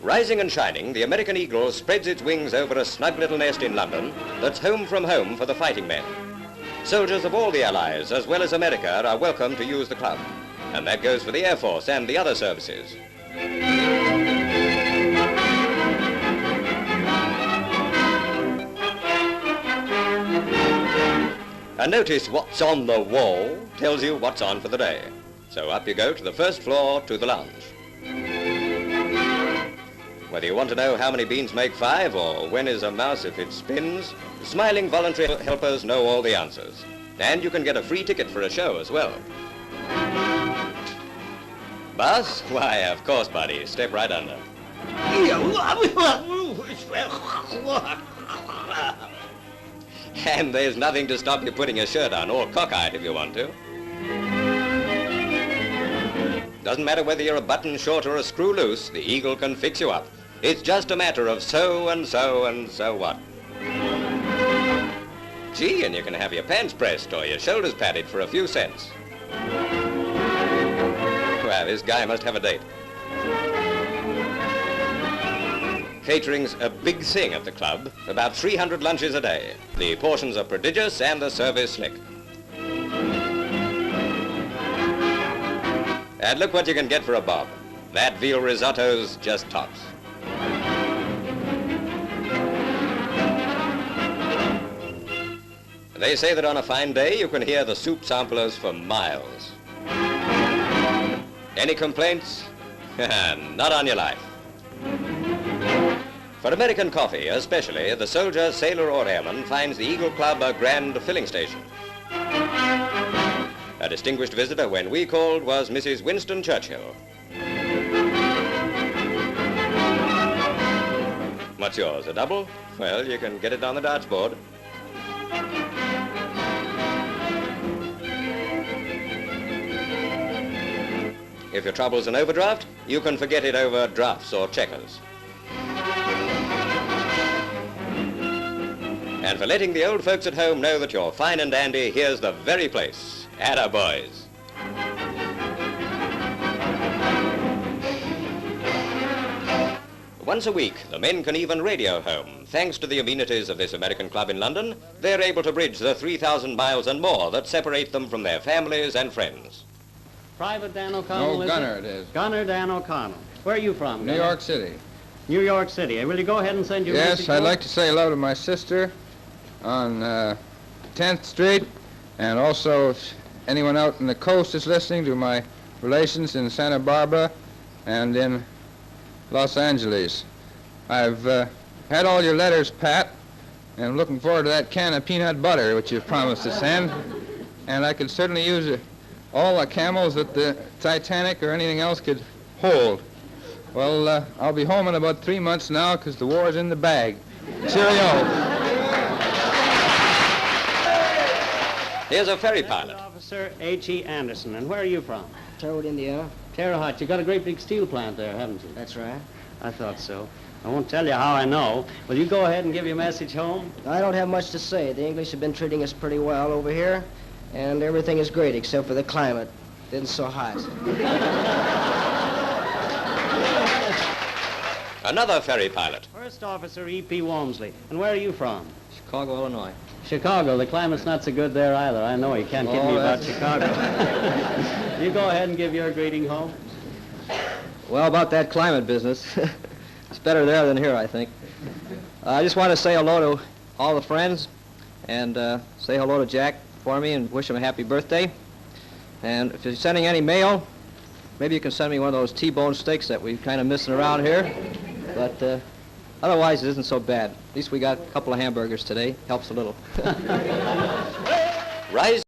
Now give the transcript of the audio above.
Rising and shining, the American eagle spreads its wings over a snug little nest in London that's home from home for the fighting men. Soldiers of all the Allies, as well as America, are welcome to use the club. And that goes for the Air Force and the other services. A notice what's on the wall tells you what's on for the day. So up you go to the first floor to the lounge. Whether you want to know how many beans make 5 or when is a mouse if it spins, smiling voluntary helpers know all the answers. And you can get a free ticket for a show as well. Boss? Why, of course, buddy. Step right under. And there's nothing to stop you putting your shirt on, or cockeyed if you want to. Doesn't matter whether you're a button short or a screw loose, the Eagle can fix you up. It's just a matter of so and so and so what. Gee, and you can have your pants pressed or your shoulders padded for a few cents. Well, this guy must have a date. Catering's a big thing at the club, about 300 lunches a day. The portions are prodigious and the service slick. And look what you can get for a bob. That veal risotto's just tops. They say that on a fine day you can hear the soup samplers for miles. Any complaints? Not on your life. For American coffee, especially, the soldier, sailor, or airman finds the Eagle Club a grand filling station. A distinguished visitor when we called was Mrs. Winston Churchill. What's yours, a double? Well, you can get it on the darts board. If your trouble's an overdraft, you can forget it over drafts or checkers. And for letting the old folks at home know that you're fine and dandy, here's the very place. Attaboys. Once a week, the men can even radio home. Thanks to the amenities of this American club in London, they're able to bridge the 3,000 miles and more that separate them from their families and friends. Private Dan O'Connell, No, Gunner it is. Gunner Dan O'Connell. Where are you from, New Gunner? York City. New York City. Will you go ahead and send your message? Yes, I'd like to say hello to my sister on 10th Street, and also if anyone out on the coast is listening, to my relations in Santa Barbara and in Los Angeles. I've had all your letters, Pat, and I'm looking forward to that can of peanut butter which you've promised to send, and I could certainly use all the camels that the Titanic or anything else could hold. Well, I'll be home in about 3 months now because the war's in the bag. Cheerio. Here's a ferry pilot. Officer H.E. Anderson. And where are you from? Terre Haute, Indiana. Terre Haute. You got a great big steel plant there, haven't you? That's right. I thought so. I won't tell you how I know. Will you go ahead and give your message home? I don't have much to say. The English have been treating us pretty well over here, and everything is great except for the climate. It's so hot. Another ferry pilot. First Officer E.P. Walmsley. And where are you from? Chicago, Illinois. Chicago. The climate's not so good there either. I know you can't kid me about Chicago. You go ahead and give your greeting home. Well, about that climate business, it's better there than here, I think. I just want to say hello to all the friends and say hello to Jack for me and wish him a happy birthday. And if you're sending any mail, maybe you can send me one of those T-bone steaks that we're kind of missing around here. But otherwise, it isn't so bad. At least we got a couple of hamburgers today. Helps a little. Rise.